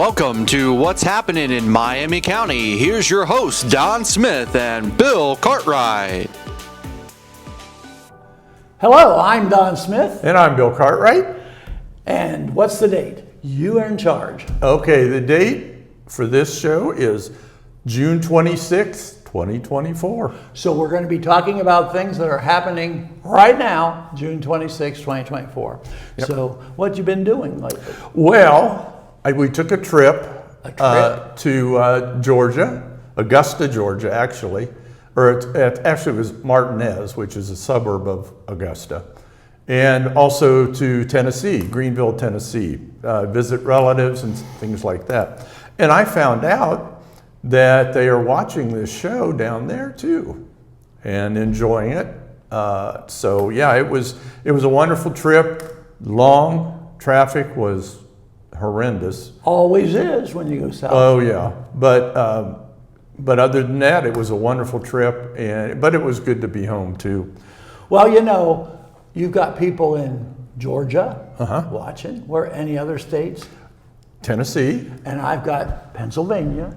Welcome to What's Happening in Miami County. Here's your hosts, Don Smith and Bill Cartwright. Hello, I'm Don Smith. And I'm Bill Cartwright. And what's the date? You are in charge. Okay, the date for this show is June 26th, 2024. So we're going to be talking about things that are happening right now, June 26, 2024. Yep. So what you been doing lately? Well, we took a trip, A to Georgia, Augusta, Georgia, actually. Actually, it was Martinez, which is a suburb of Augusta. And also to Tennessee, Greenville, Tennessee, visit relatives and things like that. And I found out that they are watching this show down there too and enjoying it. So yeah, it was a wonderful trip. Long, traffic was horrendous. Always is when you go south. Oh yeah, but other than that, it was a wonderful trip, but it was good to be home too. Well, you know, you've got people in Georgia watching. Where any other states? Tennessee. And I've got Pennsylvania.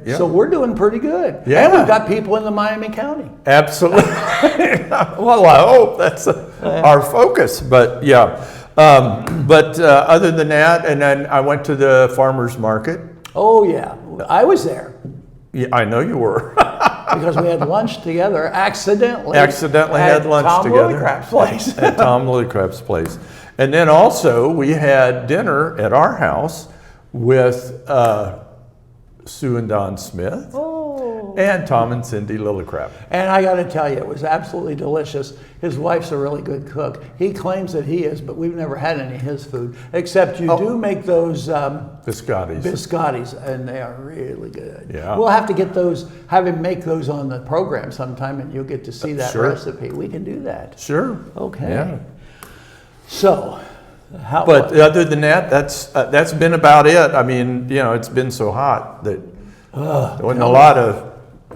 Yeah. So we're doing pretty good. Yeah. And we've got people in the Miami County. Absolutely. Well, I hope that's our focus, but yeah. Other than that, and then I went to the farmer's market. Oh yeah, I was there. Yeah, I know you were. Because we had lunch together, accidentally had lunch Tom together. Lillicrap's place. At Tom Lillicrap's place. And then also we had dinner at our house with Sue and Don Smith and Tom and Cindy Lillicrap. And I got to tell you, it was absolutely delicious. His wife's a really good cook. He claims that he is, but we've never had any of his food, except you do make those biscottis, and they are really good. Yeah. We'll have to get those, have him make those on the program sometime, and you'll get to see that Sure. recipe. We can do that. Sure. Okay. Yeah. So, But other than that, that's been about it. I mean, you know, it's been so hot that there wasn't a lot of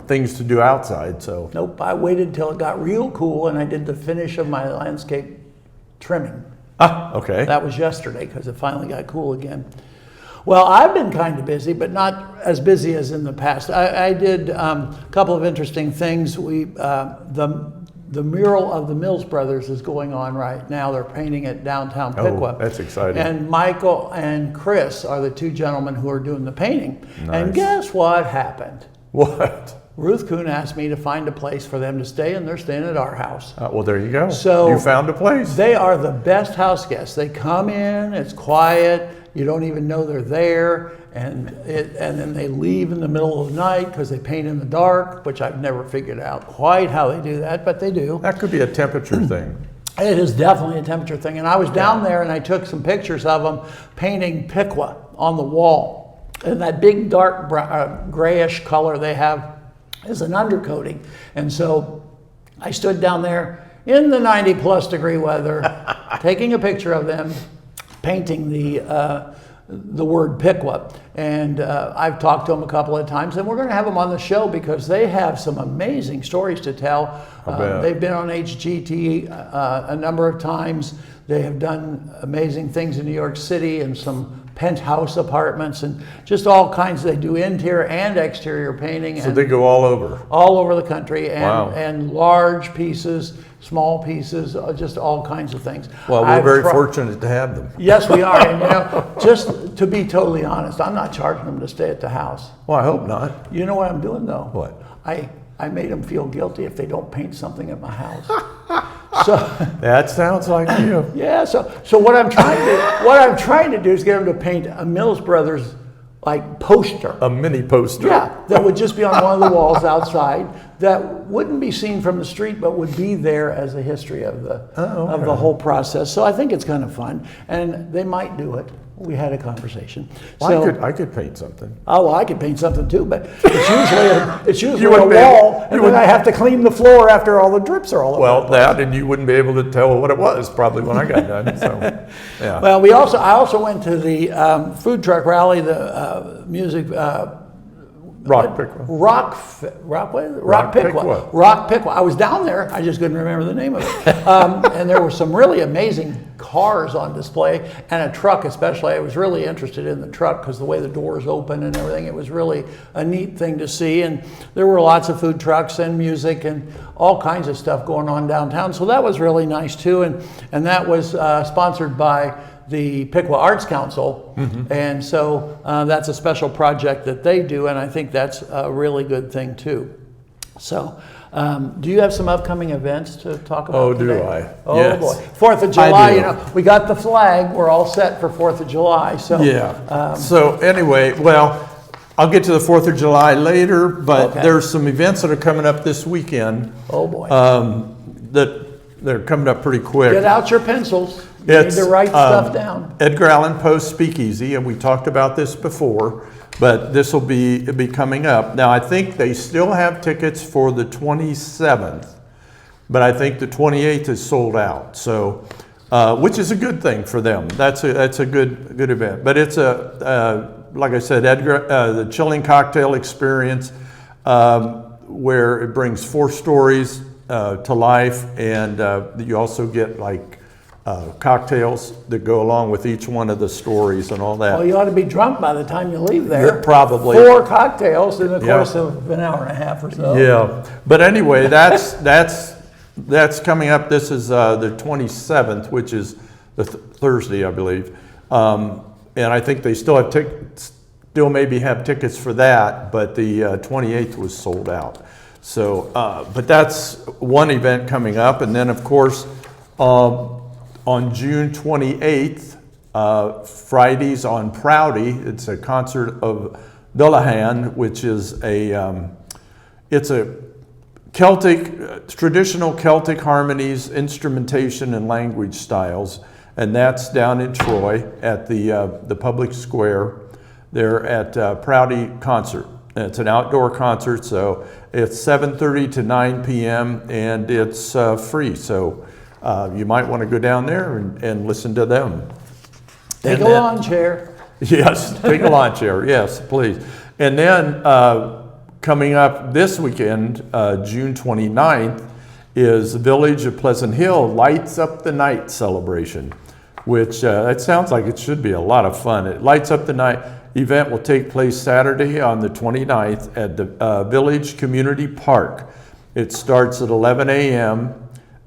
things to do outside. So nope, I waited till it got real cool, and I did the finish of my landscape trimming. Okay. That was yesterday because it finally got cool again. Well, I've been kind of busy, but not as busy as in the past. I did a couple of interesting things. The mural of the Mills Brothers is going on right now. They're painting it downtown Piqua. Oh, that's exciting. And Michael and Chris are the two gentlemen who are doing the painting. Nice. And guess what happened? What? Ruth Kuhn asked me to find a place for them to stay, and they're staying at our house. Well, there you go. So you found a place. They are the best house guests. They come in, it's quiet, you don't even know they're there, and then they leave in the middle of the night because they paint in the dark, which I've never figured out quite how they do that, but they do. That could be a temperature thing. It is definitely a temperature thing. And I was down there and I took some pictures of them painting Piqua on the wall. And that big dark grayish color they have is an undercoating. And so I stood down there in the 90+ degree weather, taking a picture of them, painting the word Piqua. And I've talked to them a couple of times, and we're going to have them on the show because they have some amazing stories to tell. They've been on HGT a number of times. They have done amazing things in New York City and some penthouse apartments and just all kinds. They do interior and exterior painting. So they go all over. All over the country, and, Wow. and large pieces, small pieces, just all kinds of things. Well, we're very fortunate to have them. Yes, we are. And you know, just to be totally honest, I'm not charging them to stay at the house. Well, I hope not. You know what I'm doing though? What? I made them feel guilty if they don't paint something at my house. So That sounds like you. yeah, so what I'm trying to do is get them to paint a Mills Brothers like poster. A mini poster. Yeah, that would just be on one of the walls outside that wouldn't be seen from the street, but would be there as a history of the whole process. So I think it's kind of fun, and they might do it. We had a conversation. Well, I could paint something. Oh, well, I could paint something too, but it's usually You a wouldn't be able- wall, and then I have to clean the floor after all the drips are all over. Well, that, and you wouldn't be able to tell what it was probably when I got done. So, yeah. Well, I also went to the food truck rally, the music Rock Piqua. Rock Piqua. Rock Piqua. I was down there. I just couldn't remember the name of it. And there were some really amazing cars on display, and a truck especially. I was really interested in the truck because the way the doors open and everything, it was really a neat thing to see. And there were lots of food trucks and music and all kinds of stuff going on downtown. So that was really nice too. And that was sponsored by the Piqua Arts Council, and so that's a special project that they do, and I think that's a really good thing too. So, do you have some upcoming events to talk about? Oh, today? do I? Oh Yes. boy, 4th of I July. do. You know, we got the flag. We're all set for 4th of July. So Yeah. So anyway, well, I'll get to the 4th of July later, but Okay. there's some events that are coming up this weekend oh boy, that they're coming up pretty quick. get out your pencils. You need to write stuff down. Edgar Allan Poe Speakeasy, and we talked about this before, but this will be coming up. Now, I think they still have tickets for the 27th, but I think the 28th is sold out. So, which is a good thing for them. That's a good event. But it's like I said, the Chilling Cocktail Experience, where it brings 4 stories to life, and you also get like cocktails that go along with each one of the stories and all that. Well, you ought to be drunk by the time you leave there. Yeah, probably. 4 cocktails in the Yeah. course of an hour and a half or so. Yeah, but anyway, that's coming up. This is the 27th, which is the Thursday, I believe, and I think they still have still maybe have tickets for that, but the 28th was sold out. So, but that's one event coming up, and then of course. On June 28th, Fridays on Prouty, it's a concert of Dullahan, which is it's a Celtic, traditional Celtic harmonies, instrumentation, and language styles, and that's down in Troy at the public square there at Prouty Concert. And it's an outdoor concert, so it's 7:30 to 9 p.m. and it's free. So. You might want to go down there and listen to them. Take a lawn chair. Yes, take a lawn chair. Yes, please. And then coming up this weekend, June 29th, is the Village of Pleasant Hill Lights Up the Night celebration, which it sounds like it should be a lot of fun. It Lights Up the Night event will take place Saturday on the 29th at the Village Community Park. It starts at 11 a.m.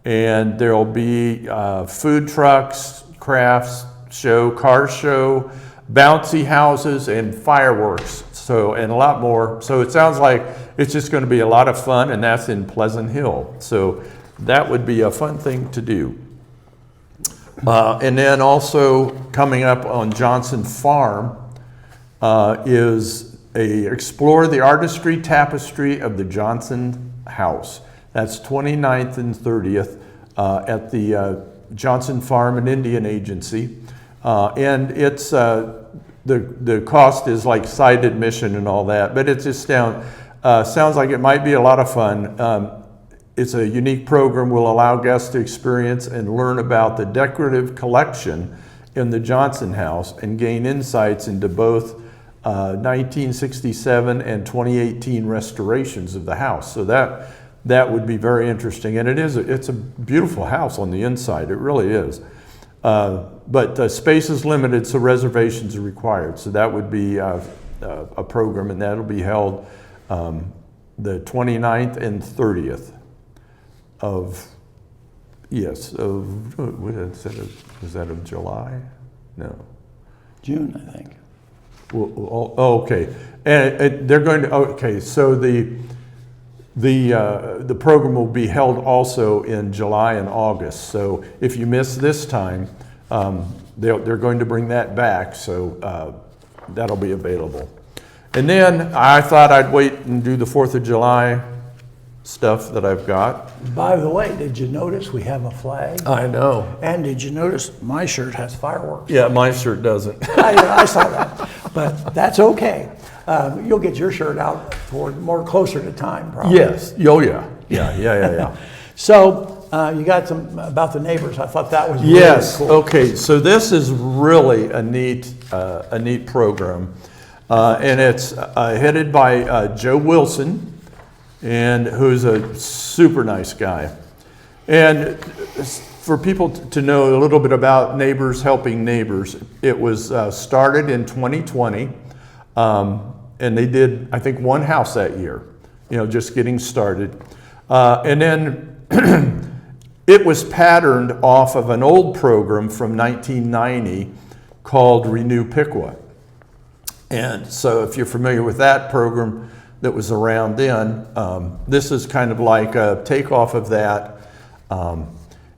and there'll be food trucks, crafts show, car show, bouncy houses, and fireworks. So, and a lot more. So it sounds like it's just going to be a lot of fun, and that's in Pleasant Hill. So that would be a fun thing to do. And then also coming up on Johnson Farm is Explore the Artistry Tapestry of the Johnson House. That's 29th and 30th at the Johnson Farm and Indian Agency. And it's, the cost is like side admission and all that, but it's just sounds like it might be a lot of fun. It's a unique program, will allow guests to experience and learn about the decorative collection in the Johnson House and gain insights into both 1967 and 2018 restorations of the house. So that would be very interesting, and it's a beautiful house on the inside. It really is. But space is limited, so reservations are required. So that would be a program, and that'll be held the 29th and 30th of was that of July? No. June, I think. Well, okay, and they're going to. Okay, so the program will be held also in July and August. So if you miss this time, they're going to bring that back. So that'll be available. And then I thought I'd wait and do the 4th of July stuff that I've got. By the way, did you notice we have a flag? I know. And did you notice my shirt has fireworks? Yeah, my shirt doesn't. I saw that, but that's okay. You'll get your shirt out more closer to time, probably. Yes. Oh, yeah. So you got some about the neighbors. I thought that was really Yes. cool. Okay. So this is really a neat program. And it's headed by Joe Wilson, and who's a super nice guy. And for people to know a little bit about Neighbors Helping Neighbors, it was started in 2020, and they did, I think, one house that year, just getting started. And then it was patterned off of an old program from 1990 called Renew Piqua. And so if you're familiar with that program that was around then, this is kind of like a takeoff of that. And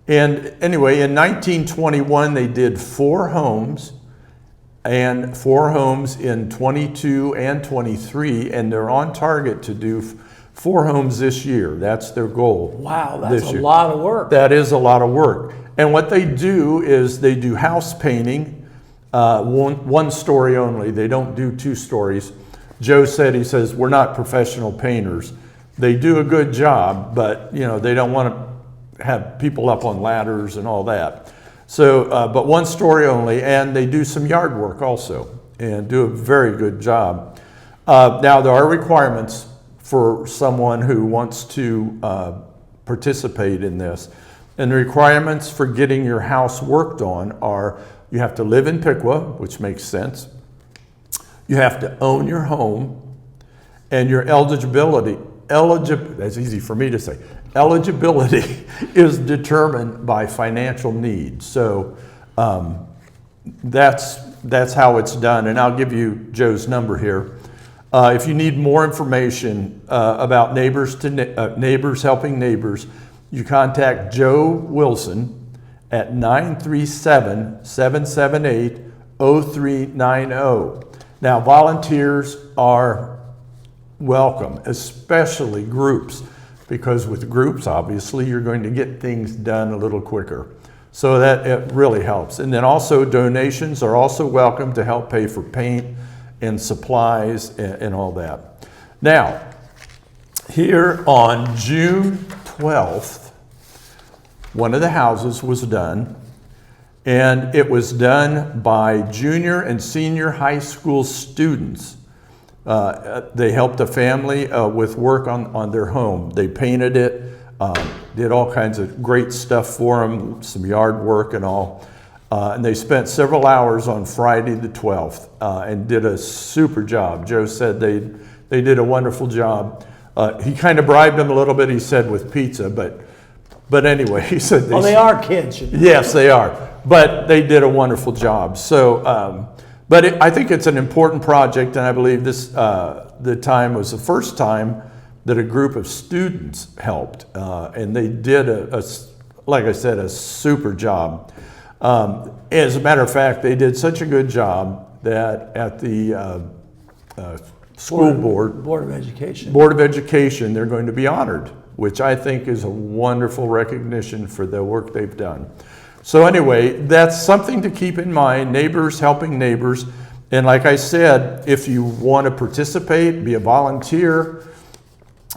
anyway, in 1921, they did 4 homes, and 4 homes in 22 and 23, and they're on target to do 4 homes this year. That's their goal. Wow, that's a lot of work. That is a lot of work. And what they do is they do house painting, one story only. They don't do 2 stories. Joe said, he says, we're not professional painters. They do a good job, but they don't want to have people up on ladders and all that. So, but 1 story only, and they do some yard work also, and do a very good job. Now, there are requirements for someone who wants to participate in this. And the requirements for getting your house worked on are, you have to live in Piqua, which makes sense. You have to own your home, and your eligibility, that's easy for me to say, eligibility is determined by financial need. So that's how it's done. And I'll give you Joe's number here. If you need more information about Neighbors Helping Neighbors, you contact Joe Wilson at 937-778-0390. Now, volunteers are welcome, especially groups, because with groups, obviously, you're going to get things done a little quicker. So that it really helps. And then also donations are also welcome to help pay for paint and supplies and all that. Now, here on June 12th, one of the houses was done, and it was done by junior and senior high school students. They helped a family with work on their home. They painted it, did all kinds of great stuff for them, some yard work and all. And they spent several hours on Friday the 12th and did a super job. Joe said they did a wonderful job. He kind of bribed them a little bit, he said, with pizza, but anyway, he said they are kids. Yes, they are. But they did a wonderful job. So, I think it's an important project, and I believe this the time was the first time that a group of students helped, and they did like I said, a super job. As a matter of fact, they did such a good job that at the school Board of Education, they're going to be honored, which I think is a wonderful recognition for the work they've done. So anyway, that's something to keep in mind, Neighbors Helping Neighbors. And like I said, if you want to participate, be a volunteer,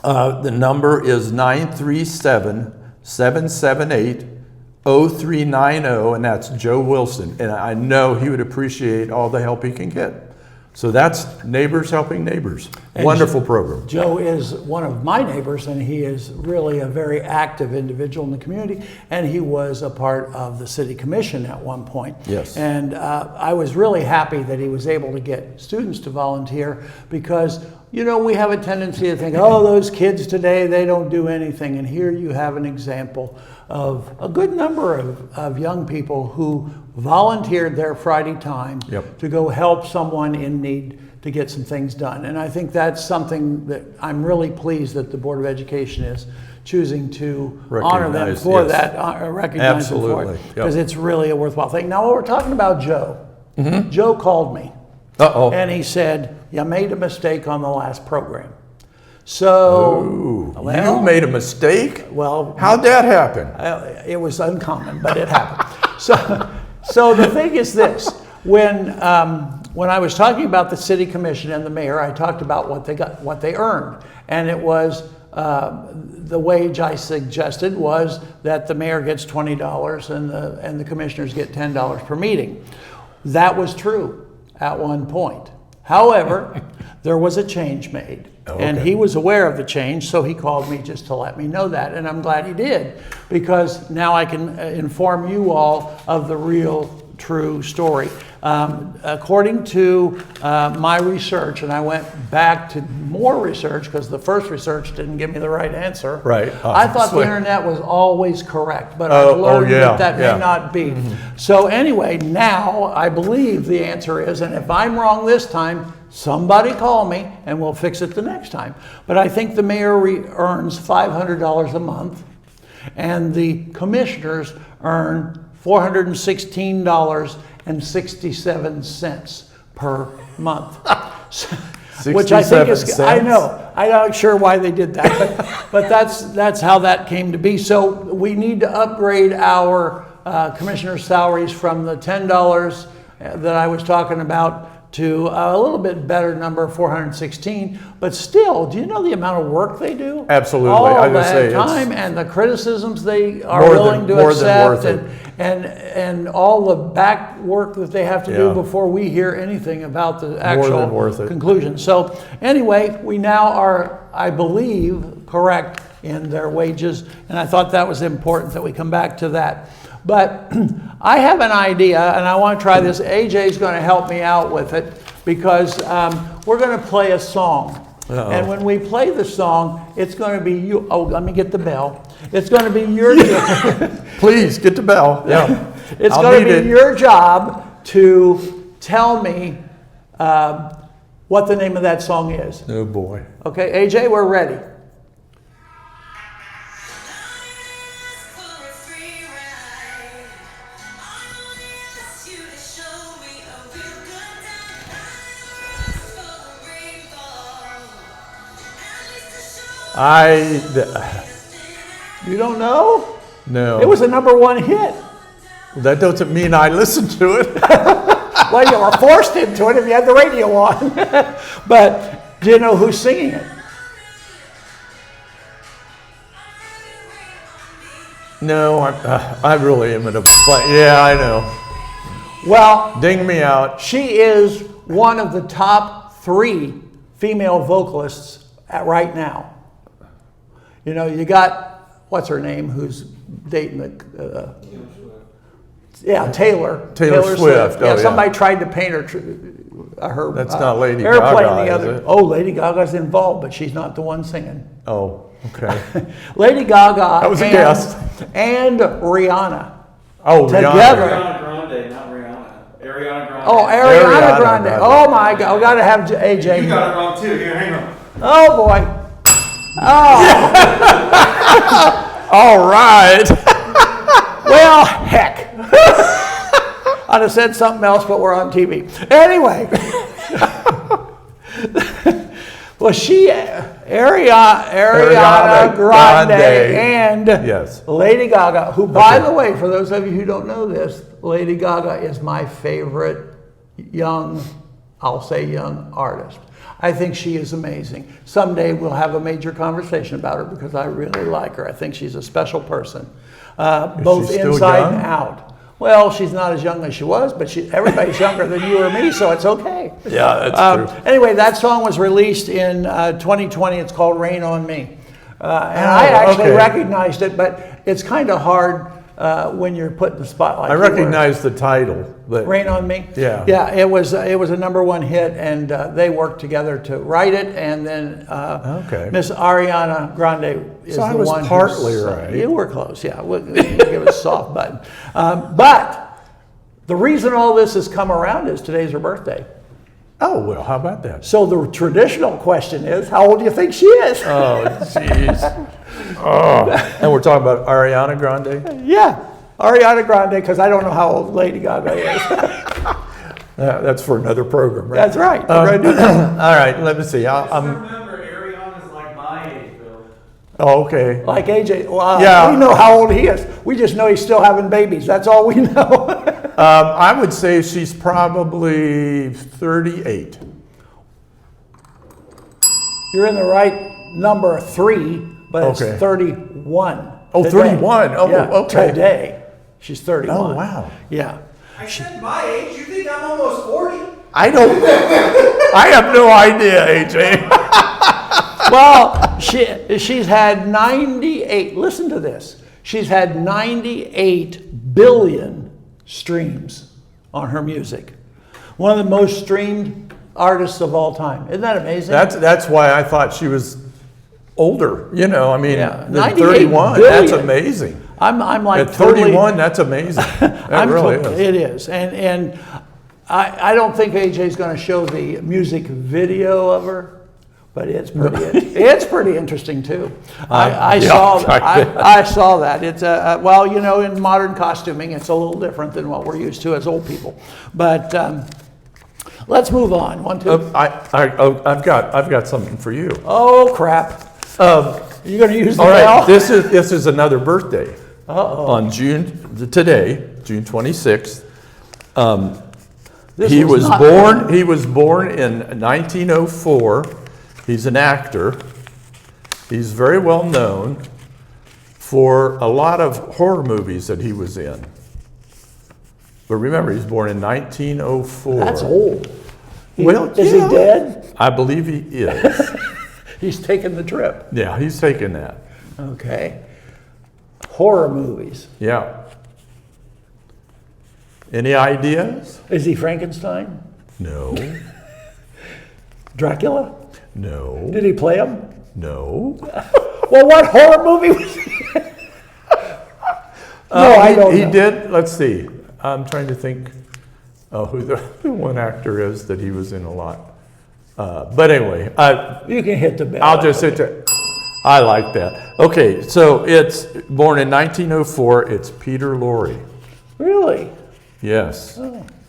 the number is 937-778-0390, and that's Joe Wilson. And I know he would appreciate all the help he can get. So that's Neighbors Helping Neighbors. And Wonderful program. Joe is one of my neighbors, and he is really a very active individual in the community, and he was a part of the city commission at one point. Yes. And I was really happy that he was able to get students to volunteer, because we have a tendency to think, oh, those kids today, they don't do anything. And here you have an example of a good number of young people who volunteered their Friday time to go help someone in need to get some things done. And I think that's something that I'm really pleased that the Board of Education is choosing to honor them for that, recognize them for it, because it's really a worthwhile thing. Now, what we're talking about, Joe. Joe called me. And he said, you made a mistake on the last program. So, you made a mistake? Well, how'd that happen? It was uncommon, but it happened. So the thing is this: when I was talking about the city commission and the mayor, I talked about what they earned, and it was the wage I suggested was that the mayor gets $20 and the commissioners get $10 per meeting. That was true at one point. However, there was a change made. And Okay. he was aware of the change, so he called me just to let me know that. And I'm glad he did, because now I can inform you all of the real, true story. According to my research, and I went back to more research because the first research didn't give me the right answer. Right, I thought the obviously. internet was always correct, but Oh, I've learned yeah, that yeah. may not be. So anyway, now I believe the answer is, and if I'm wrong this time, somebody call me and we'll fix it the next time. But I think the mayor earns $500 a month, and the commissioners earn $416.67 per month. Which I think is, 67 I cents? know, I'm not sure why they did that, but that's how that came to be. So we need to upgrade our commissioner salaries from the $10 that I was talking about to a little bit better number, 416. But still, do you know the amount of work they do? Absolutely. All I was gonna say, that it's time and the criticisms they are more willing than- to more than accept, worth it. and all the back work that they have to do Yeah. before we hear anything about the than actual worth it. conclusion. So anyway, we now are, I believe, correct in their wages, and I thought that was important that we come back to that. But I have an idea, and I want to try this. AJ's going to help me out with it, because we're going to play a song. Uh-oh. And when we play the song, it's going to be you. Oh, let me get the bell. It's going to be your Please, get the bell. Yeah. It's I'll going need to it. be your job to tell me what the name of that song is. Oh, boy. Okay, AJ, we're ready. You don't know? No. It was a #1 hit. That doesn't mean I listened to it. Well, you were forced into it if you had the radio on. But do you know who's singing it? No, I really am in a play. Yeah, I know. Well, Ding me out. she is one of the top 3 female vocalists right now. You know, you got, what's her name, who's dating the, Taylor. Taylor Swift. Oh, Yeah, yeah. somebody tried to paint her, her That's not Lady airplane Gaga, the is other. it? Oh, Lady Gaga's involved, but she's not the one singing. Oh, okay. Lady Gaga That was a guess. and Rihanna. Oh, Together. Rihanna. Ariana Grande, not Rihanna. Ariana Grande. Oh, Ariana Ariana Grande. Grande. Oh my God, we gotta have AJ. You got it wrong too. Here, hang on. Oh boy. Oh. All right. Well, heck. I'd have said something else, but we're on TV. Anyway. Well, Ariana Grande and Yes. Lady Gaga, who, by the way, for those of you who don't know this, Lady Gaga is my favorite young artist. I think she is amazing. Someday we'll have a major conversation about her because I really like her. I think she's a special person, both she still inside young? and out. Well, she's not as young as she was, but everybody's younger than you or me, so it's okay. Yeah, that's true. Anyway, that song was released in 2020. It's called Rain on Me. And I actually okay. recognized it, but it's kind of hard when you're put in the spotlight. I recognize the title. But Rain on Me? Yeah. Yeah, it was a #1 hit, and they worked together to write it, and then Okay. Miss Ariana Grande is So I the was one partly who's, right. You were close, yeah. We'll give it a soft button. But the reason all this has come around is today's her birthday. Oh, well, how about that? So the traditional question is, how old do you think she is? Oh, jeez. Oh. And we're talking about Ariana Grande? Yeah, Ariana Grande, because I don't know how old Lady Gaga is. That's for another program, right? That's right. We're gonna do that. All right, let me see. Remember, Ariana's like my age, Bill. Oh, okay. Like AJ, well, Yeah. we know how old he is. We just know he's still having babies. That's all we know. I would say she's probably 38. You're in the right number 3, but Okay. it's 31. Oh, today. 31. Oh, yeah, okay. Today, she's 31. Oh, wow. Yeah. I said my age. You think I'm almost 40? I don't. I have no idea, AJ. Well, she's had 98, listen to this. She's had 98 billion streams on her music. One of the most streamed artists of all time. Isn't that amazing? That's why I thought she was older. You know, I mean, Yeah, than 98 31. billion. That's amazing. I'm like At totally, 31, that's amazing. That really is. It is. And I don't think AJ's going to show the music video of her. But it's pretty interesting too. I saw that. It's well, you know, in modern costuming, it's a little different than what we're used to as old people. But let's move on. One, two. I've got something for you. Oh crap! You're going to use the All right, bell? this is another birthday. On June 26th. This He was not born. bad. He was born in 1904. He's an actor. He's very well known for a lot of horror movies that he was in. But remember, he's born in 1904. That's old. Well, Is he dead? I believe he is. He's taking the trip. Yeah, he's taking that. Okay. Horror movies. Yeah. Any ideas? Is he Frankenstein? No. Dracula? No. Did he play him? No. Well, what horror movie was he in? I don't He know. did. Let's see. I'm trying to think who the one actor is that he was in a lot. But anyway, You can hit the bell. I'll just sit there. I like that. Okay, so it's born in 1904. It's Peter Lorre. Really? Yes.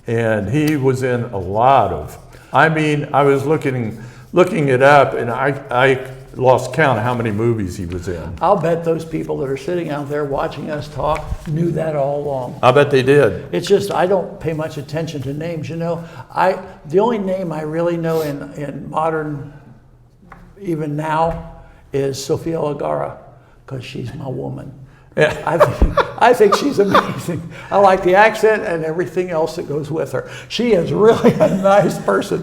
And he was in a lot of, I mean, I was looking it up, and I lost count of how many movies he was in. I'll bet those people that are sitting out there watching us talk knew that all along. I bet they did. It's just I don't pay much attention to names. You know, the only name I really know in modern, even now, is Sofia Vergara, because she's my woman. Yeah. I think she's amazing. I like the accent and everything else that goes with her. She is really a nice person.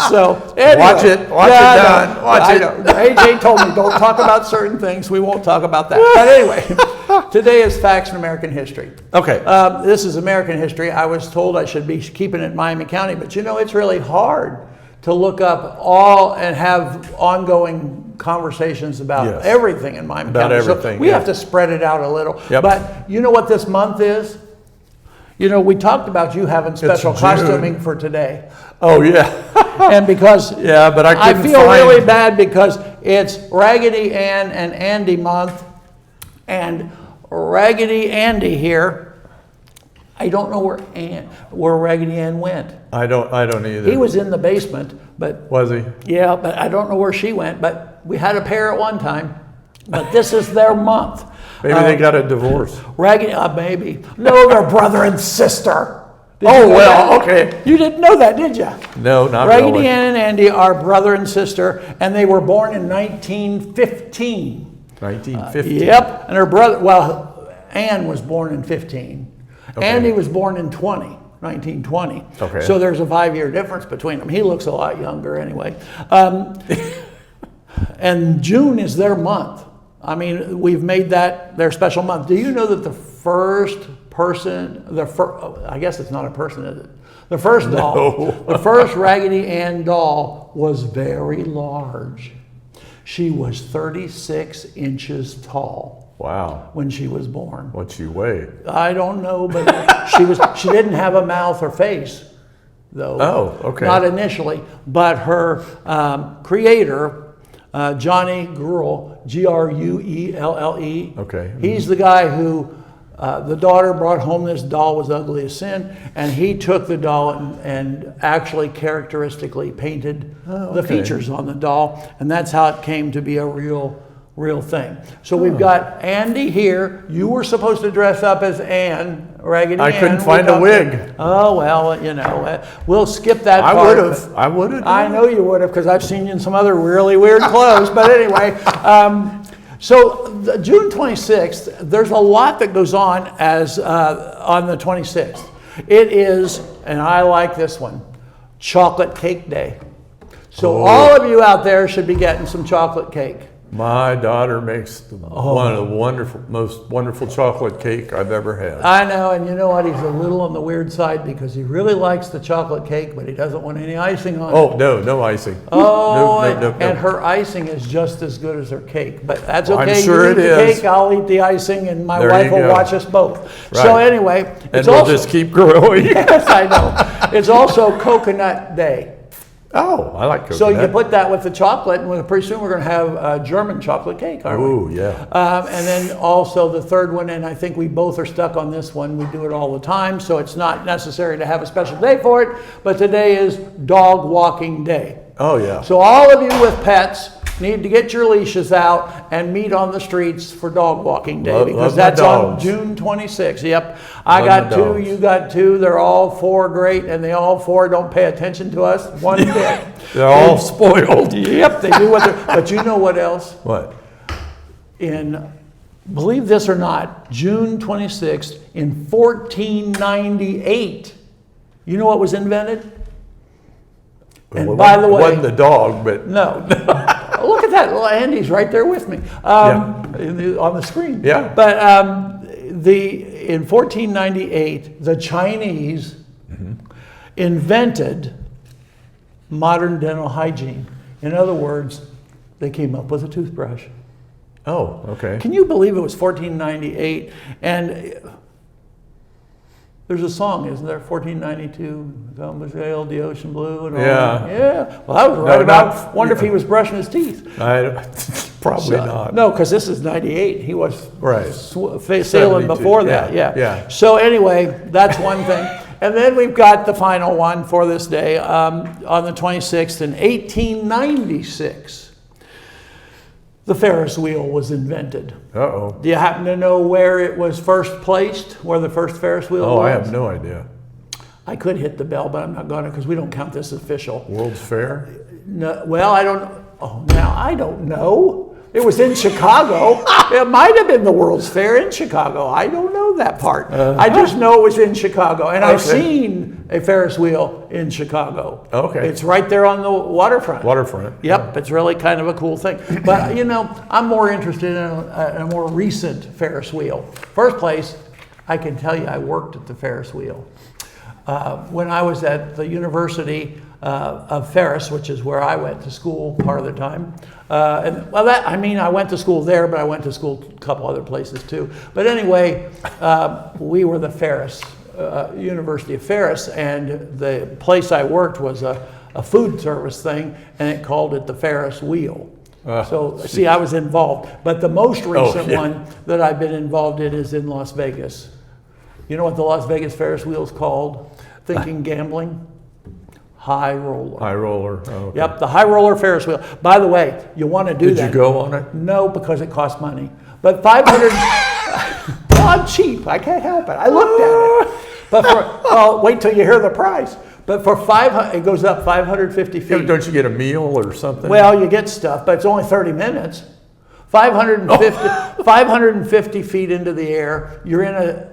So anyway, Watch it, Don. Watch it. AJ told me don't talk about certain things. We won't talk about that. But anyway, today is Facts in American History. Okay. This is American history. I was told I should be keeping it in Miami County, but you know it's really hard to look up all and have ongoing conversations about Yes. everything in Miami About County. everything, So we yeah. have to spread it out a little. Yep. But you know what this month is? You know, we talked about you having special June. costuming for today. Oh, yeah. And because Yeah, but I I couldn't feel find- really bad because it's Raggedy Ann and Andy month, and Raggedy Andy here, I don't know where Raggedy Ann went. I don't either. He was in the basement, but Was he? yeah, but I don't know where she went. But we had a pair at one time. But this is their month. Maybe they got a divorce. Raggedy, maybe. No, they're brother and sister. Did Oh, you know well, that? okay. You didn't know that, did you? No, not Raggedy really. Ann and Andy are brother and sister, and they were born in 1915. 1950. Yep, and her brother, well, Ann was born in 15. Okay. Andy was born in 1920. Okay. So there's a 5-year difference between them. He looks a lot younger anyway. And June is their month. I mean, we've made that their special month. Do you know that the first person, I guess it's not a person, is it? The first doll, No. the first Raggedy Ann doll was very large. She was 36 inches tall Wow. when she was born. What'd she weigh? I don't know, but she didn't have a mouth or face, though. Oh, okay. Not initially, but her creator, Johnny Gruelle, Gruelle. Okay. He's the guy who the daughter brought home this doll was ugly as sin, and he took the doll and actually characteristically painted the okay. features on the doll, and that's how it came to be a real thing. So we've got Andy here. You were supposed to dress up as Ann, Raggedy I Ann. couldn't We find a talked- wig. Oh, well, you know, we'll skip that I part. would have. I would have. I know you would have, because I've seen you in some other really weird clothes. But anyway, so June 26th, there's a lot that goes on as on the 26th. It is, and I like this one, Chocolate Cake Day. So all of you out there should be getting some chocolate cake. My daughter makes one of the most wonderful chocolate cake I've ever had. I know, and you know what? He's a little on the weird side because he really likes the chocolate cake, but he doesn't want any icing on it. Oh, no icing. Oh, No. and her icing is just as good as her cake, but that's Well, I'm okay. sure You eat it the is. cake, I'll eat the icing, and my There wife you will go. watch us both. So Right. anyway, And it's we'll also just keep growing. yes, I know. It's also Coconut Day. Oh, I like coconut. So you put that with the chocolate, and pretty soon we're going to have German chocolate cake, aren't we? Ooh, yeah. And then also the third one, and I think we both are stuck on this one. We do it all the time, so it's not necessary to have a special day for it. But today is Dog Walking Day. Oh, yeah. So all of you with pets need to get your leashes out and meet on the streets for Dog Walking Day, Love because my that's on dogs. June 26th. Yep. I Love got my two, dogs. you got two. They're all four great, and they all four don't pay attention to us one bit. They're all spoiled. Yep, they do what they're. But you know what else? What? In, believe this or not, June 26th in 1498, you know what was invented? And Well, by the way, wasn't the dog, but no. Look at that. Well, Andy's right there with me on the screen. Yeah. But in 1498, the Chinese invented modern dental hygiene. In other words, they came up with a toothbrush. oh, okay. Can you believe it was 1498? And there's a song, isn't there? 1492, Gulf sailed the ocean blue and all Yeah. that. Yeah. Well, I was right about. Wonder if he was brushing his teeth. Probably not. No, because this is 98. He was Right. sailing 72, before that. yeah, Yeah. yeah. So anyway, that's one thing. And then we've got the final one for this day. On the 26th in 1896, the Ferris wheel was invented. Uh-oh. Do you happen to know where it was first placed? Where the first Ferris wheel Oh, was? I have no idea. I could hit the bell, but I'm not going to because we don't count this as official. World's Fair? No, well, I don't. Oh, now I don't know. It was in Chicago. It might have been the World's Fair in Chicago. I don't know that part. I just know it was in Chicago, and I've Okay. seen a Ferris wheel in Chicago. Okay. It's right there on the waterfront. Waterfront. Yep, it's really kind of a cool thing. But you know, I'm more interested in a more recent Ferris wheel. First place, I can tell you, I worked at the Ferris wheel. When I was at the University of Ferris, which is where I went to school part of the time. I went to school there, but I went to school a couple other places too. But anyway, we were the Ferris, University of Ferris, and the place I worked was a food service thing, and it called it the Ferris wheel. So, see, I was involved. But the most recent yeah. one that I've been involved in is in Las Vegas. You know what the Las Vegas Ferris wheel is called? Thinking gambling? High roller. High roller. Oh, okay. Yep, the high roller Ferris wheel. By the way, you want to do Did that. you go on it? No, because it costs money. But 500, well, I'm cheap. I can't help it. I looked at it. But well, wait till you hear the price. But for 500, it goes up 550 feet. Don't you get a meal or something? Well, you get stuff, but it's only 30 minutes. 550 feet into the air. You're in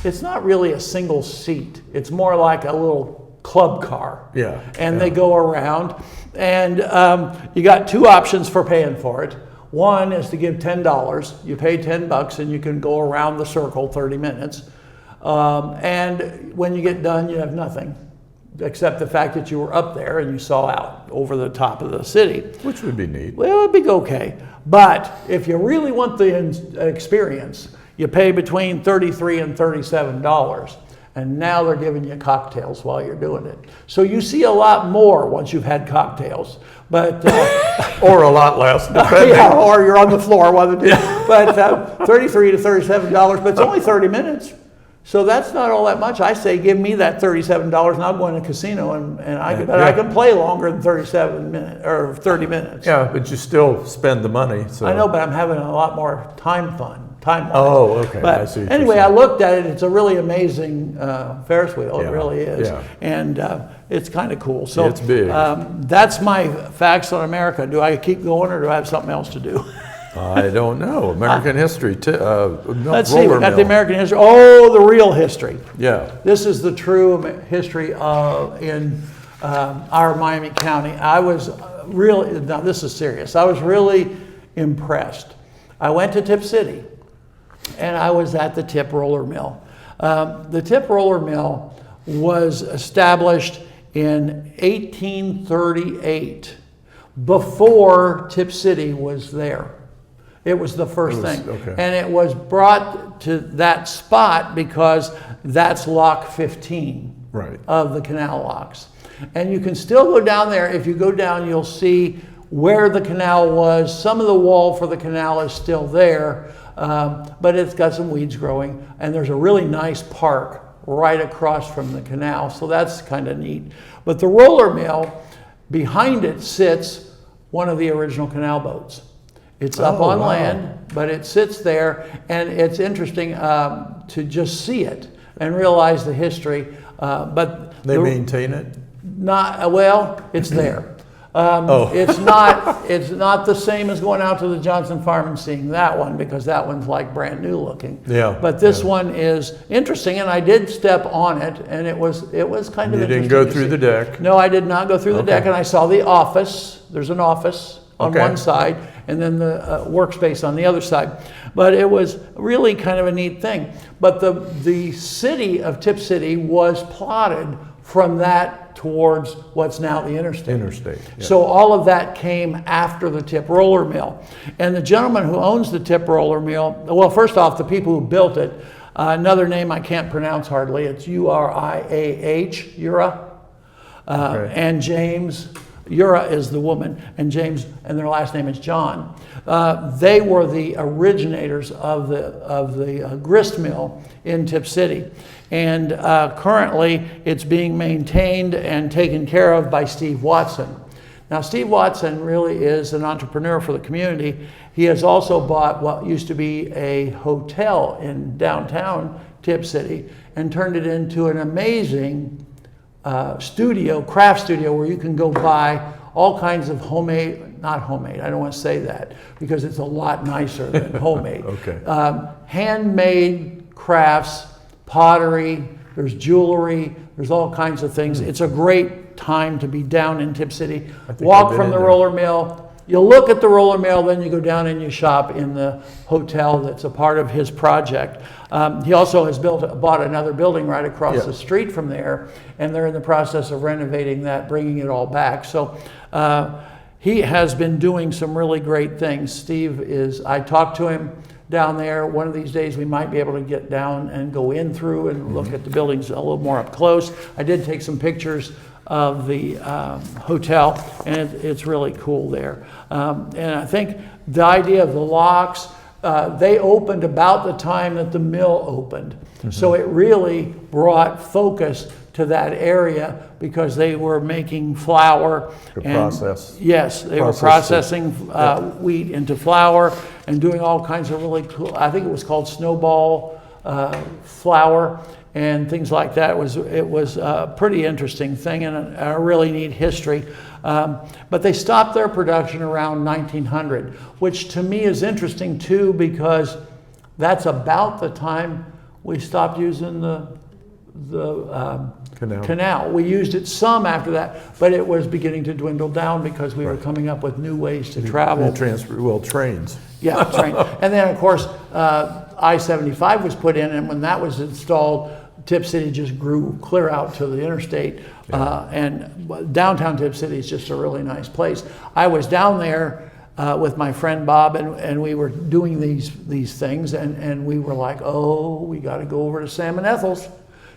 it's not really a single seat. It's more like a little club car. Yeah, And yeah. they go around. And you got two options for paying for it. One is to give $10. You pay $10 and you can go around the circle 30 minutes. And when you get done, you have nothing. Except the fact that you were up there and you saw out over the top of the city. Which would be neat. Well, it'd be okay. But if you really want the experience, you pay between $33 and $37. And now they're giving you cocktails while you're doing it. So you see a lot more once you've had cocktails. But Or a lot less, depending. yeah, or you're on the floor while they're doing it. But $33 to $37, but it's only 30 minutes. So that's not all that much. I say give me that $37 and I'll go in a casino and I can play longer than 37 minutes or 30 minutes. Yeah, but you still spend the money. So. I know, but I'm having a lot more time-wise. Oh, okay. But I see what anyway, you're I saying. looked at it. It's a really amazing Ferris wheel. Yeah, It really is. yeah. And it's kind of cool. So It's big. That's my facts on America. Do I keep going or do I have something else to do? I don't know. American history. Let's see. We got the American history. Oh, the real history. Yeah. This is the true history in our Miami County, I was really, now this is serious, I was really impressed. I went to Tip City and I was at the Tip Roller Mill. The Tip Roller Mill was established in 1838, before Tip City was there. It was the first thing. Okay. And it was brought to that spot because that's lock 15 Right. of the canal locks. And you can still go down there. If you go down, you'll see where the canal was. Some of the wall for the canal is still there, but it's got some weeds growing. And there's a really nice park right across from the canal, so that's kind of neat. But the roller mill, behind it sits one of the original canal boats. It's up Oh, on wow. land, but it sits there, and it's interesting to just see it and realize the history. But They maintain it? not well, it's there. Oh. It's not the same as going out to the Johnson Farm and seeing that one, because that one's like brand new looking. Yeah, But this yeah. one is interesting, and I did step on it, and it was kind of You interesting. didn't go to through see. the deck? No, I did not go through the Okay. deck, and I saw the office. There's an office on Okay. one side, and then the workspace on the other side. But it was really kind of a neat thing. But the city of Tip City was plotted from that towards what's now the interstate. Interstate, yeah. So all of that came after the Tip Roller Mill. And the gentleman who owns the Tip Roller Mill, well, first off, the people who built it, another name I can't pronounce hardly, it's Uriah, Ura, Okay. and James. Ura is the woman, and James, and their last name is John. They were the originators of the grist mill in Tip City. And currently it's being maintained and taken care of by Steve Watson. Now, Steve Watson really is an entrepreneur for the community. He has also bought what used to be a hotel in downtown Tip City and turned it into an amazing craft studio, where you can go buy all kinds of not homemade, I don't want to say that, because it's a lot nicer than homemade. Okay. Handmade crafts, pottery, there's jewelry, there's all kinds of things. It's a great time to be down in Tip City. think Walk I've been from in the there. roller mill. You look at the roller mill, then you go down and you shop in the hotel that's a part of his project. He also has bought another building right across Yeah. the street from there, and they're in the process of renovating that, bringing it all back. So he has been doing some really great things. Steve is, I talked to him down there. One of these days we might be able to get down and go in through and look at the buildings a little more up close. I did take some pictures of the hotel, and it's really cool there. And I think the idea of the locks, they opened about the time that the mill opened. So it really brought focus to that area, because they were making flour. To and- process. Yes, they were Process processing wheat into flour and doing all kinds of really cool, I think it was called snowball flour and things like that. It was a pretty interesting thing and a really neat history. But they stopped their production around 1900, which to me is interesting too, because that's about the time we stopped using the canal. We used it some after that, but it was beginning to dwindle down because we were coming up with new ways to travel. Trains. Yeah, train. And then, of course, I-75 was put in, and when that was installed, Tip City just grew clear out to the interstate. And downtown Tip City is just a really nice place. I was down there with my friend Bob, and we were doing these things, and we were like, oh, we got to go over to Sam and Ethel's.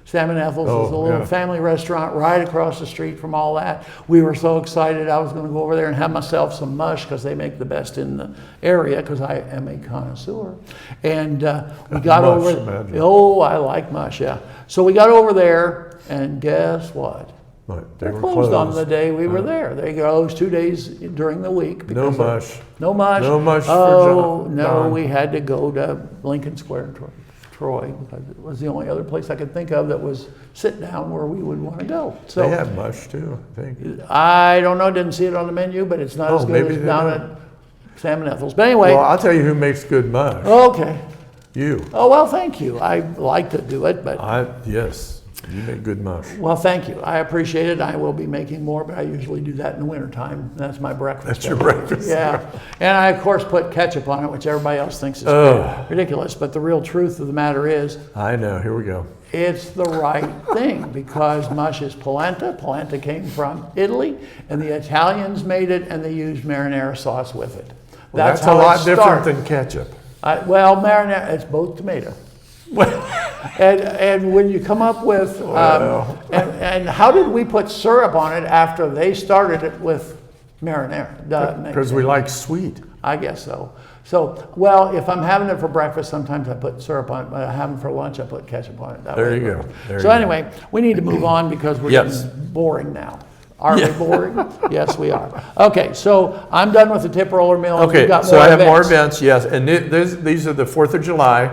Sam and Ethel's is a little yeah. family restaurant right across the street from all that. We were so excited. I was going to go over there and have myself some mush, because they make the best in the area, because I am a connoisseur. And we got Mush, over. imagine. Oh, I like mush, yeah. So we got over there, and guess what? But They're closed on the day we were there. They closed 2 days during the week. No because of- mush. No mush. No mush for Oh, John. no, Don. we had to go to Lincoln Square in Troy, because it was the only other place I could think of that was sit down where we would want to go. So They had mush too, I think. I don't know, didn't see it on the menu, but it's not Oh, as good maybe as they down don't. at Sam and Ethel's. But anyway, Well, I'll tell you who makes good mush. okay. You. Oh, well, thank you. I like to do it, but Yes. You make good mush. Well, thank you. I appreciate it. I will be making more, but I usually do that in the wintertime. That's my breakfast. That's your breakfast. Yeah. And I, of course, put ketchup on it, which everybody else thinks is ridiculous. But the real truth of the matter is, I know. Here we go. it's the right thing because mush is polenta. Polenta came from Italy, and the Italians made it, and they used marinara sauce with it. Well, that's a how lot it different started. than ketchup. Well, marinara, it's both tomato. and when you come up with, and how did we put syrup on it after they started it with marinara? Because we like sweet. I guess so. So, well, if I'm having it for breakfast, sometimes I put syrup on it, but I have it for lunch, I put ketchup on it. That There way you it go. works. There So you anyway, we need to move on because we're Yes. getting boring now. Are we boring? Yes, we are. Okay, so I'm done with the tip roller mill. and we've Okay, got so I have more events. events, yes, and these are the 4th of July.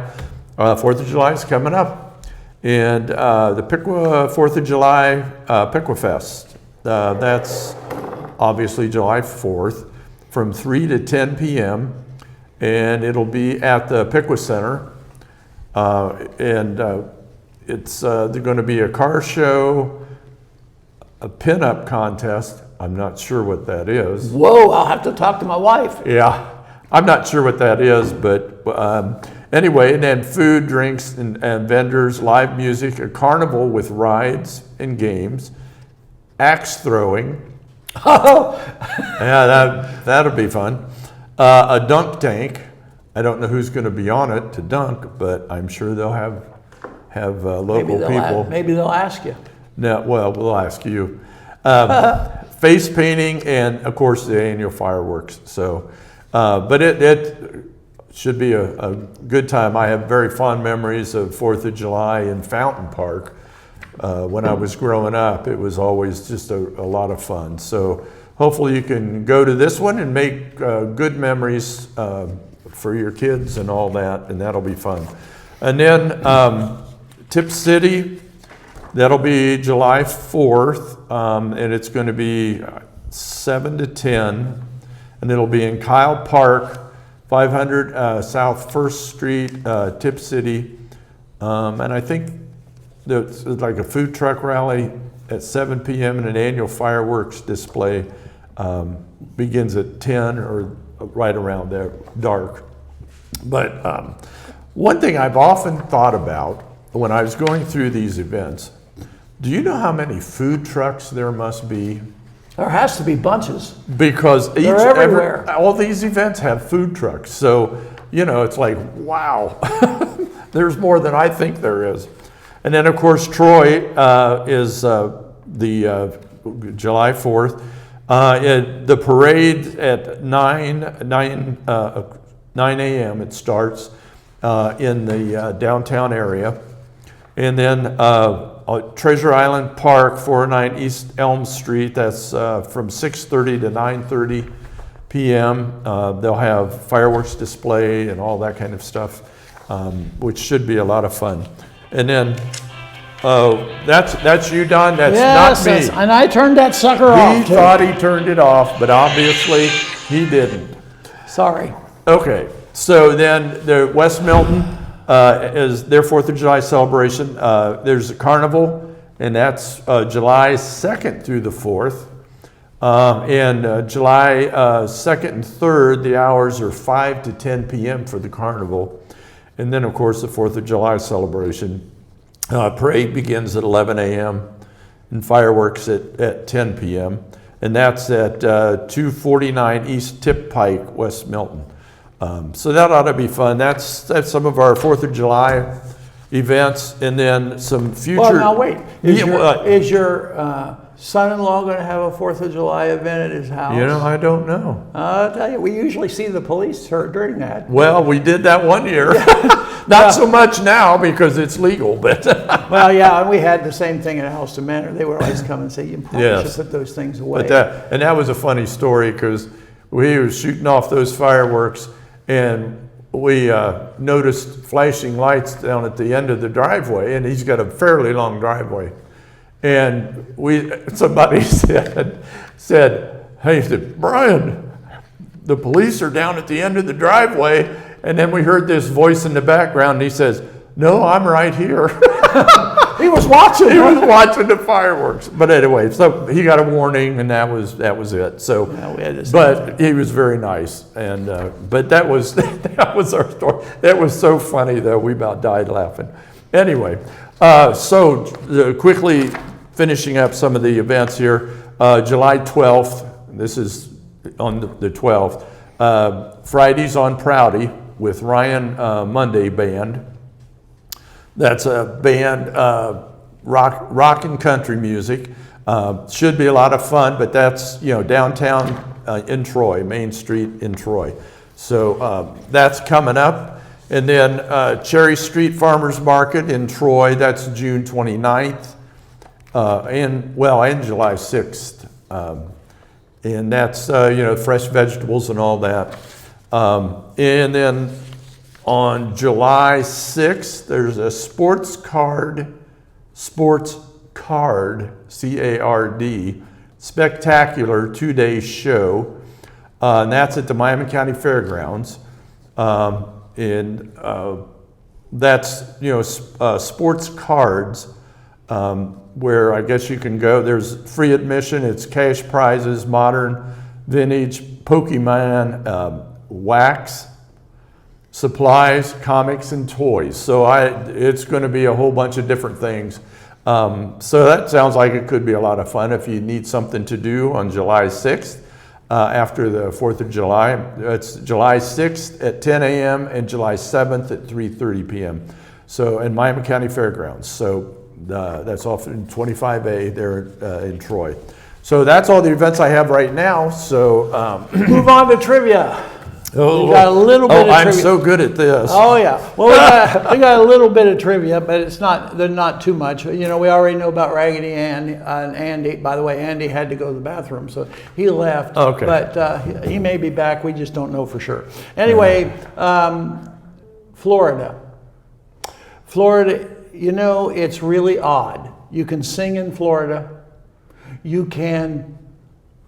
4th of July is coming up, and the Piqua 4th of July Piqua Fest. That's obviously July 4th from 3 to 10 p.m., and it'll be at the Piqua Center, and it's going to be a car show, a pinup contest. I'm not sure what that is. Whoa, I'll have to talk to my wife. Yeah, I'm not sure what that is, but anyway, and then food, drinks, and vendors, live music, a carnival with rides and games, axe throwing. Yeah, that'll be fun. A dunk tank. I don't know who's going to be on it to dunk, but I'm sure they'll have local people. Maybe they'll ask you. No, well, we'll ask you. Face painting and, of course, the annual fireworks. So, but it should be a good time. I have very fond memories of 4th of July in Fountain Park. When I was growing up, it was always just a lot of fun. So hopefully you can go to this one and make good memories for your kids and all that, and that'll be fun. And then Tip City, that'll be July 4th, and it's going to be 7 to 10, and it'll be in Kyle Park, 500 South 1st Street, Tip City. And I think there's like a food truck rally at 7 p.m. and an annual fireworks display begins at 10 or right around there, dark. But one thing I've often thought about when I was going through these events, do you know how many food trucks there must be? There has to be bunches. Because everywhere. all these events have food trucks. So, it's like, wow, there's more than I think there is. And then, of course, Troy is the July 4th. The parade at 9 a.m. it starts in the downtown area. And then Treasure Island Park, 409 East Elm Street, that's from 6:30 to 9:30 p.m. They'll have fireworks display and all that kind of stuff, which should be a lot of fun. And then, that's you, Don. That's not me. And I turned that sucker off. He thought he turned it off, but obviously he didn't. Sorry. Okay, so then the West Milton is their 4th of July celebration. There's a carnival, and that's July 2nd through the 4th. And July 2nd and 3rd, the hours are 5 to 10 p.m. for the carnival. And then, of course, the 4th of July celebration. Parade begins at 11 a.m. and fireworks at 10 p.m. And that's at 249 East Tip Pike, West Milton. So that ought to be fun. That's some of our 4th of July events, and then some future. Well, now wait. Yeah, Is your son-in-law going to have a 4th of July event at his house? I don't know. I'll tell you, we usually see the police during that. Well, we did that one year. Not so much now because it's legal, but. Well, yeah, and we had the same thing at Houston Manor. They would always come and say, you probably Yes. should put those things away. But that was a funny story because we were shooting off those fireworks, and we noticed flashing lights down at the end of the driveway, and he's got a fairly long driveway. And somebody said, hey, Brian, the police are down at the end of the driveway. And then we heard this voice in the background, and he says, no, I'm right here. He was watching. He was watching the fireworks. But anyway, so he got a warning, and that was it. So, Yeah, we had the same but he was very nice, and but that was that was our story. That was so funny though. We about died laughing. Anyway, quickly finishing up some of the events here. July 12th. This is on the 12th. Fridays on Prouty with Ryan Monday Band. That's a band, rock and country music. Should be a lot of fun, but that's, downtown in Troy, Main Street in Troy. So that's coming up. And then Cherry Street Farmers Market in Troy, that's June 29th, and July 6th. And that's, fresh vegetables and all that. And then on July 6th, there's a sports card, C-A-R-D, spectacular 2-day show. And that's at the Miami County Fairgrounds. That's, sports cards, where I guess you can go. There's free admission. It's cash prizes, modern, vintage, Pokemon, wax, supplies, comics, and toys. So it's going to be a whole bunch of different things. So that sounds like it could be a lot of fun if you need something to do on July 6th after the 4th of July. It's July 6th at 10 a.m. and July 7th at 3:30 p.m. So in Miami County Fairgrounds. So that's off in 25A there in Troy. So that's all the events I have right now. So Move on to trivia. We got a little bit of I'm trivia. so good at this. Oh yeah. Well, we got a little bit of trivia, but they're not too much. We already know about Raggedy Ann and Andy. By the way, Andy had to go to the bathroom, so he left. Okay. But he may be back. We just don't know for sure. Anyway, Florida. It's really odd. You can sing in Florida. You can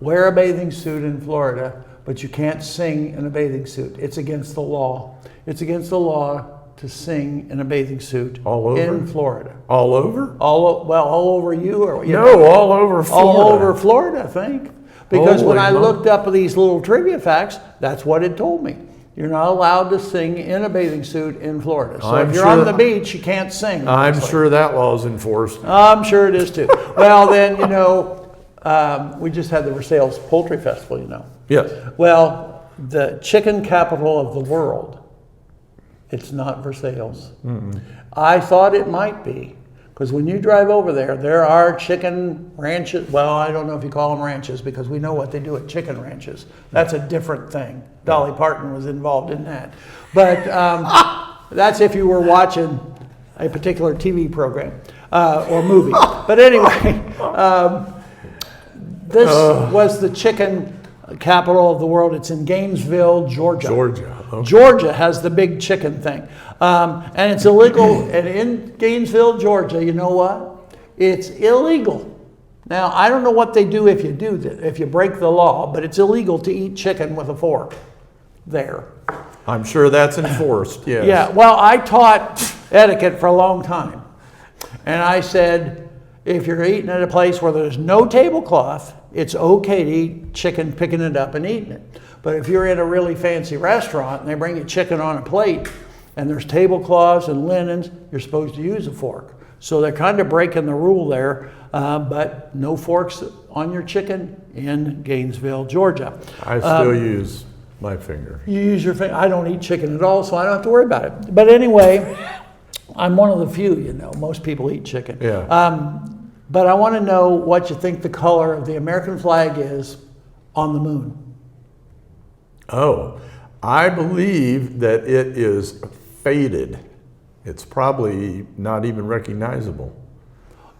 wear a bathing suit in Florida, but you can't sing in a bathing suit. It's against the law. It's against the law to sing in a bathing suit All over? in Florida. All over? All over you, or No, all over Florida. all over Florida, I think. Because when Holy I moly. looked up these little trivia facts, that's what it told me. You're not allowed to sing in a bathing suit in Florida. So I'm if you're sure- on the beach, you can't sing. I'm obviously. sure that law is enforced. I'm sure it is too. Well, then, we just had the Versailles Poultry Festival, Yes. Well, the chicken capital of the world, it's not Versailles. I thought it might be, because when you drive over there are chicken ranches. Well, I don't know if you call them ranches, because we know what they do at chicken ranches. That's a different thing. Dolly Parton was involved in that. But that's if you were watching a particular TV program or movie. But anyway, this was the chicken capital of the world. It's in Gainesville, Georgia. Georgia. Okay. Georgia has the big chicken thing. And it's illegal. And in Gainesville, Georgia, you know what? It's illegal. Now, I don't know what they do if you do that, if you break the law, but it's illegal to eat chicken with a fork there. I'm sure that's enforced, yes. Yeah, well, I taught etiquette for a long time. And I said, if you're eating at a place where there's no tablecloth, it's okay to eat chicken, picking it up and eating it. But if you're in a really fancy restaurant and they bring you chicken on a plate and there's tablecloths and linens, you're supposed to use a fork. So they're kind of breaking the rule there, but no forks on your chicken in Gainesville, Georgia. I still use my finger. You use your finger. I don't eat chicken at all, so I don't have to worry about it. But anyway, I'm one of the few, most people eat chicken. Yeah. But I want to know what you think the color of the American flag is on the moon. Oh, I believe that it is faded. It's probably not even recognizable.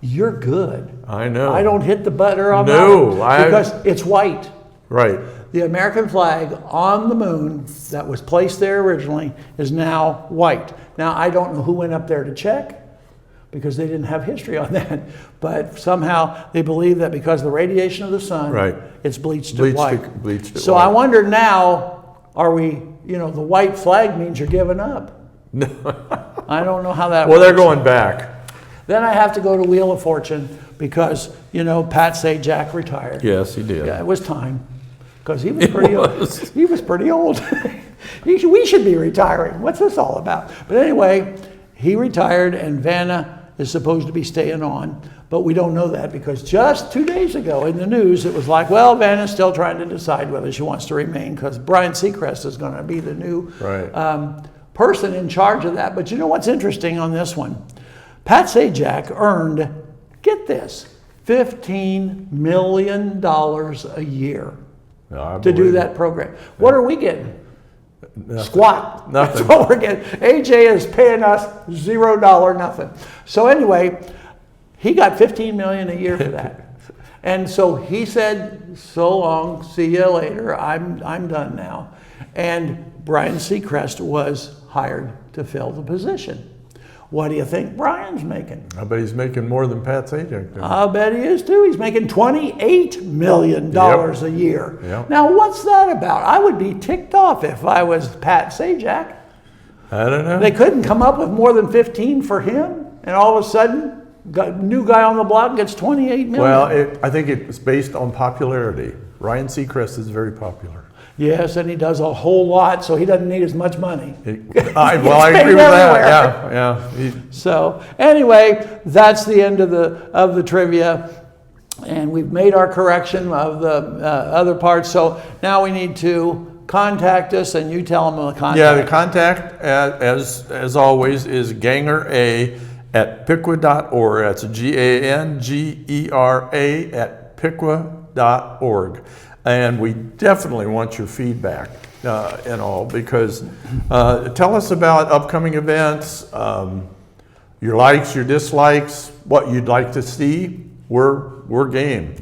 You're good. I know. I don't hit the butter on No, that one because it's white. Right. The American flag on the moon that was placed there originally is now white. Now, I don't know who went up there to check because they didn't have history on that. But somehow they believe that because of the radiation of the sun, Right. it's bleached Bleached white. it- bleached it So white. I wonder now, are we, the white flag means you're giving up. No. I don't know how that Well, works. they're going back. Then I have to go to Wheel of Fortune because, you know, Pat Sajak retired. Yes, he did. Yeah, it was time because he was pretty was. old. He was pretty old. We should be retiring. What's this all about? But anyway, he retired and Vanna is supposed to be staying on. But we don't know that because just 2 days ago in the news, it was like, well, Vanna's still trying to decide whether she wants to remain because Brian Seacrest is going to be the new person in charge of that. But you know what's interesting on this one? Pat Sajak earned, get this, $15 million a year to do that program. What are we getting? Squat. Nothing. That's what we're getting. AJ is paying us $0 nothing. So anyway, he got $15 million a year for that. And so he said, so long, see you later, I'm done now. And Brian Seacrest was hired to fill the position. What do you think Brian's making? I bet he's making more than Pat Sajak did. I bet he is too. He's making $28 million a year. Yep. Now, what's that about? I would be ticked off if I was Pat Sajak. I don't know. They couldn't come up with more than 15 for him, and all of a sudden, new guy on the block gets 28 million. Well, I think it's based on popularity. Ryan Seacrest is very popular. Yes, and he does a whole lot, so he doesn't need as much money. I agree paid with everywhere. that. Yeah. So anyway, that's the end of the trivia, and we've made our correction of the other parts. So now we need to contact us, and you tell them the contact. Yeah, the contact, as always, is gangera@piqua.org. That's GANGERA@piqua.org. And we definitely want your feedback and all, because tell us about upcoming events, your likes, your dislikes, what you'd like to see. We're game.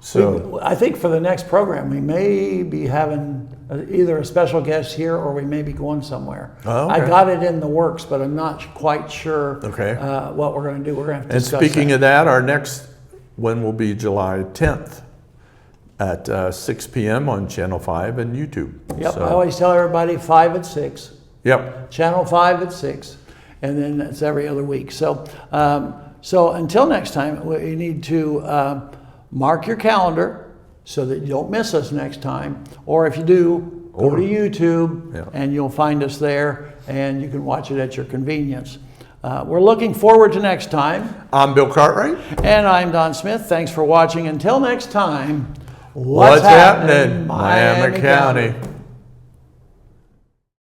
So I think for the next program, we may be having either a special guest here or we may be going somewhere. Oh, okay. I got it in the works, but I'm not quite sure what we're going to do. We're going to have to And discuss speaking of that, our next one will be July 10th at 6 p.m. on Channel 5 and YouTube. Yep, So, I always tell everybody 5 at 6. Yep. Channel 5 at 6, and then it's every other week. So, so until next time, you need to mark your calendar so that you don't miss us next time. Or if you do, go to YouTube, and you'll find us there, and you can watch it at your convenience. We're looking forward to next time. I'm Bill Cartwright. And I'm Don Smith. Thanks for watching. Until next time, What's happening, Miami County?